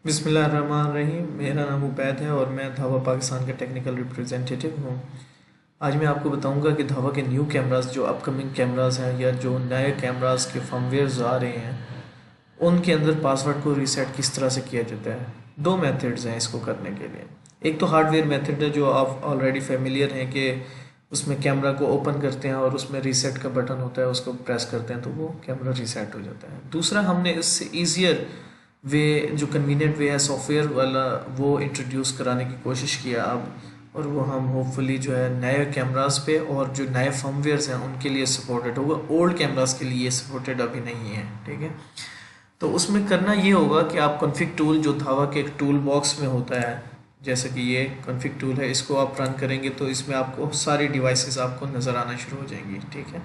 बिस्मिल्लाहिर्रहमानिर्रहीम। मेरा नाम उबैद है और मैं धावा पाकिस्तान का टेक्निकल रिप्रेजेंटेटिव हूँ। आज मैं आपको बताऊँगा कि धावा के न्यू कैमरास जो अपकमिंग कैमरास हैं या जो नए कैमरास के फर्मवेयर्स आ रहे हैं उनके अंदर पासवर्ड को रीसेट किस तरह से किया जाता है। दो मेथड्स हैं इसको करने के लिए। एक तो हार्डवेयर मेथड है जो आप ऑलरेडी फेमिलियर हैं कि उसमें कैमरा को ओपन करते हैं और उसमें रीसेट का बटन होता है, उसको प्रेस करते हैं तो वो कैमरा रीसेट हो जाता है। दूसरा हमने इससे ईजियर वे जो कन्वीनियंट वे है सॉफ्टवेयर वाला वो इंट्रोड्यूस कराने की कोशिश किया अब, और वो हम होपफुली जो है नए कैमरास पे और जो नए फर्मवेयर्स हैं उनके लिए सपोर्टेड होगा। ओल्ड कैमरास के लिए सपोर्टेड अभी नहीं है, ठीक है। तो उसमें करना ये होगा कि आप कॉन्फ़िग टूल जो धावा के एक टूल बॉक्स में होता है, जैसे कि ये कॉन्फ़िग टूल है, इसको आप रन करेंगे तो इसमें आपको सारी डिवाइसेस आपको नज़र आना शुरू हो जाएंगी, ठीक है।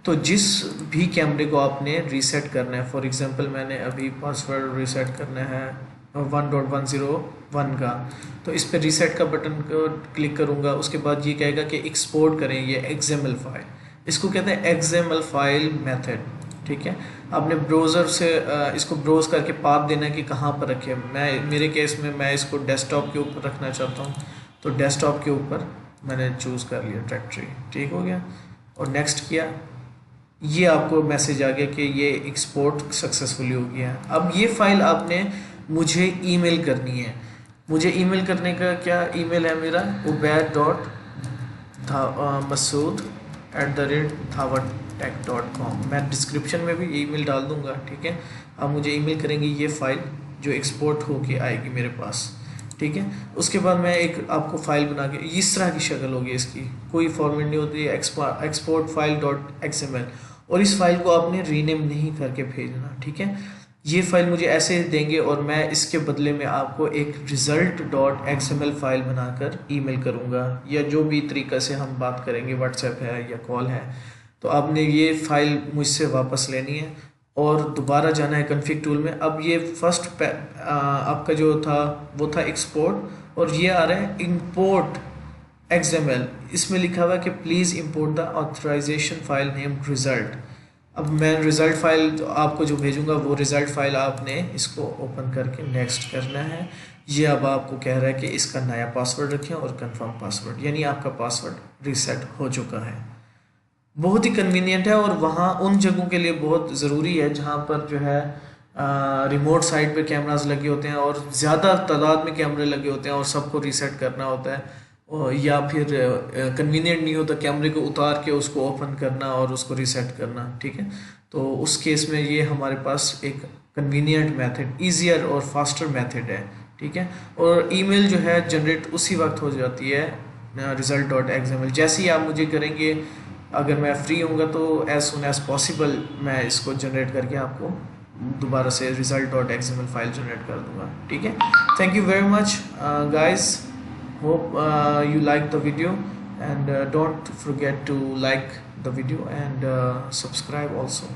तो जिस भी कैमरे को आपने रीसेट करना है, फॉर एग्जांपल मैंने अभी पासवर्ड रीसेट करना है 1.101 का, तो इस पर रीसेट का बटन को क्लिक करूँगा। उसके बाद ये कहेगा कि एक्सपोर्ट करें ये XML फाइल, इसको कहते हैं XML फाइल मेथड, ठीक है। आपने ब्राउज़र से इसको ब्राउज़ करके पाथ देना है कि कहाँ पर रखें। मेरे केस में मैं इसको डेस्कटॉप के ऊपर रखना चाहता हूँ, तो डेस्कटॉप के ऊपर मैंने चूज़ कर लिया डायरेक्टरी, ठीक हो गया, और नेक्स्ट किया। ये आपको मैसेज आ गया कि ये एक्सपोर्ट सक्सेसफुली हो गया है। अब ये फ़ाइल आपने मुझे ईमेल करनी है। मुझे ईमेल करने का क्या ईमेल है मेरा, ubaid.masood@dhawatek.com। मैं डिस्क्रिप्शन में भी ईमेल डाल दूंगा, ठीक है। आप मुझे ईमेल करेंगे ये फ़ाइल जो एक्सपोर्ट होके आएगी मेरे पास, ठीक है। उसके बाद मैं एक आपको फ़ाइल बना के, इस तरह की शक्ल होगी इसकी, कोई फॉर्मेट नहीं होती है, एक्सपोर्ट फाइल .xml, और इस फाइल को आपने रीनेम नहीं करके भेजना, ठीक है। ये फाइल मुझे ऐसे देंगे और मैं इसके बदले में आपको एक result.xml फाइल बनाकर ईमेल करूँगा, या जो भी तरीक़ा से हम बात करेंगे, व्हाट्सएप है या कॉल है। तो आपने ये फ़ाइल मुझसे वापस लेनी है और दोबारा जाना है कॉन्फ़िग टूल में। अब ये फर्स्ट आपका जो था वो था एक्सपोर्ट, और ये आ रहा है इंपोर्ट XML। इसमें लिखा हुआ है कि please import the authorization file name result. अब मैं रिज़ल्ट फाइल आपको जो भेजूंगा वो रिज़ल्ट फाइल आपने इसको ओपन करके नेक्स्ट करना है। ये अब आपको कह रहा है कि इसका नया पासवर्ड रखें और कंफर्म पासवर्ड, यानी आपका पासवर्ड रीसेट हो चुका है। बहुत ही कन्वीनियंट है, और वहाँ उन जगहों के लिए बहुत ज़रूरी है जहाँ पर जो है रिमोट साइट पे कैमरास लगे होते हैं और ज़्यादा तादाद में कैमरे लगे होते हैं और सबको रीसेट करना होता है, या फिर कन्वीनियंट नहीं होता कैमरे को उतार के उसको ओपन करना और उसको रीसेट करना, ठीक है। तो उस केस में ये हमारे पास एक कन्वीनियंट मेथड, ईजियर और फास्टर मेथड है, ठीक है। और ईमेल जो है जनरेट उसी वक्त हो जाती है result.xml। जैसे ही आप मुझे करेंगे, अगर मैं फ्री होऊंगा तो एज सुन एज पॉसिबल मैं इसको जनरेट करके आपको दोबारा से result.xml फाइल जनरेट कर दूंगा, ठीक है। Thank you very much guys, hope you like the video, and don't forget to like the video and subscribe also.